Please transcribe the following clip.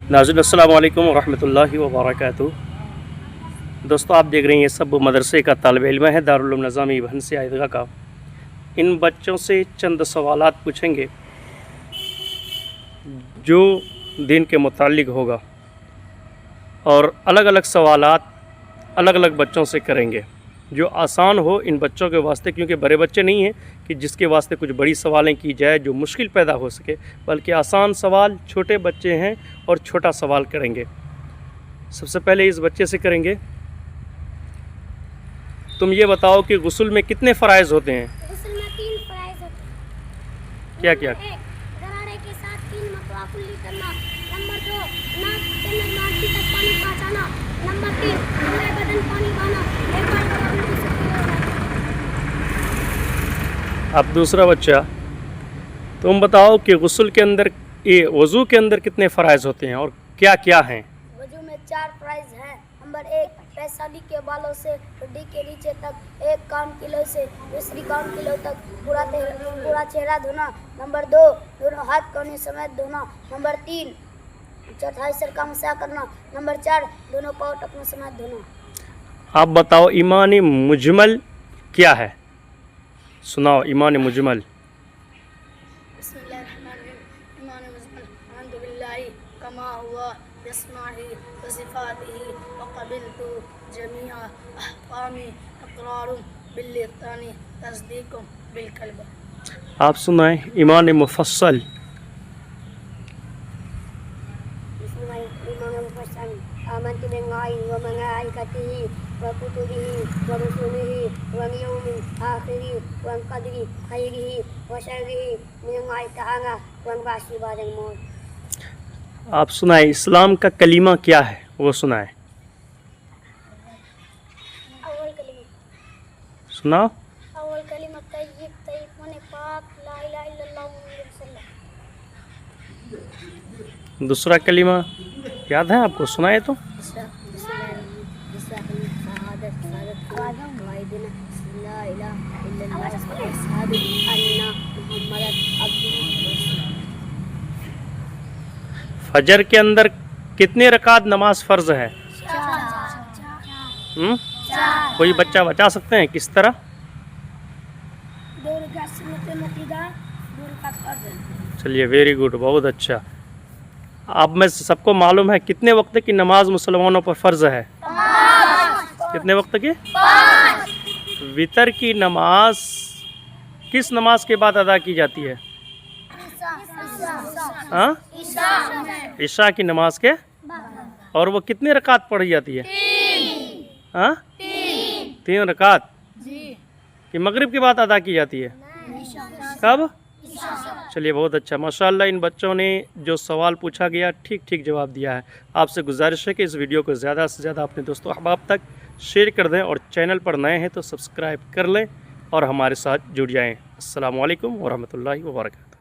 नाज़रीन अस्सलाम वालेकुम रहमतुल्लाहि व बरकातहू। दोस्तों, आप देख रहे हैं ये सब मदरसे का तालिब इल्म है दारुल उलूम निज़ामी भनसिया ईदगाह का। इन बच्चों से चंद सवालात पूछेंगे जो दीन के मुताल्लिक़ होगा, और अलग अलग सवालात अलग अलग बच्चों से करेंगे जो आसान हो इन बच्चों के वास्ते, क्योंकि बड़े बच्चे नहीं हैं कि जिसके वास्ते कुछ बड़ी सवालें की जाए जो मुश्किल पैदा हो सके, बल्कि आसान सवाल। छोटे बच्चे हैं और छोटा सवाल करेंगे। सबसे पहले इस बच्चे से करेंगे, तुम ये बताओ कि गुस्ल में कितने फ़राइज़ होते हैं? गुस्ल में 3 फ़राइज़ होते हैं। क्या क्या? नंबर 1, गरारे के साथ 3 मरतबा कुल्ली करना। नंबर 2, नाक से नाक तक पानी पहुंचाना। नंबर 3, पूरे बदन पानी बहाना। एक बार उल्टी से अब दूसरा बच्चा, तुम बताओ कि गुस्ल के अंदर, ये वज़ू के अंदर कितने फ़राइज़ होते हैं और क्या क्या हैं? वजू में 4 फ़राइज़ हैं। नंबर 1, पैसाली के बालों से हड्डी के नीचे तक एक कान किलो से दूसरी कान किलो तक पूरा चेहरा धोना। नंबर 2, दोनों हाथ कोने समेत धोना। नंबर 3, चौथाई सर का मसा करना। नंबर 4, दोनों पाँव टखनों समेत धोना। आप बताओ ईमान मुजमल क्या है? सुनाओ ईमान मुजमल। कमा हुआ यस्माही वसिफातिही वक़बिलतु जमीआ अहकामी इक़रारुम बिल्लिसानी तस्दीकुम बिलक़ल्ब। आप सुनाएं ईमान मुफस्सल। आमन्तु बिल्लाहि व मलाइकतिही व कुतुबिही व रुसुलिही वल यौमिल आखिरि व क़दरि खैरिही व शर्रिही मिनल्लाहि तआला व बा'सी बअदल मौत। आप सुनाएं इस्लाम का कलीमा क्या है, वो सुनाएं। अव्वल कलीमा, सुनाओ। अव्वल कलीमा तय्यब, तय्यब माने पाक, ला इलाहा इल्लल्लाह मुहम्मदुर रसूलुल्लाह। दूसरा कलीमा याद है आपको? सुनाए तो। फजर के अंदर कितने रकात नमाज फ़र्ज है? कोई बच्चा बता सकते हैं किस तरह? 2 रकात सुन्नत मुक्किदा, 2 रकात फर्ज है। चलिए, वेरी गुड, बहुत अच्छा। आप में से सबको मालूम है कितने वक्त की नमाज मुसलमानों पर फ़र्ज है? 5। कितने वक्त की? 5। वितर की नमाज किस नमाज के बाद अदा की जाती है? हाँ, इशा की नमाज के। और वो कितने रकात पढ़ी जाती है? 3। हाँ, 3 रकात कि मगरिब के बाद अदा की जाती है? कब? चलिए, बहुत अच्छा, माशाअल्लाह। इन बच्चों ने जो सवाल पूछा गया ठीक ठीक जवाब दिया है। आपसे गुजारिश है कि इस वीडियो को ज़्यादा से ज़्यादा अपने दोस्तों अहबाब तक शेयर कर दें, और चैनल पर नए हैं तो सब्सक्राइब कर लें और हमारे साथ जुड़ जाएं। अस्सलामु अलैकुम व रहमतुल्लाहि व बरकातहू।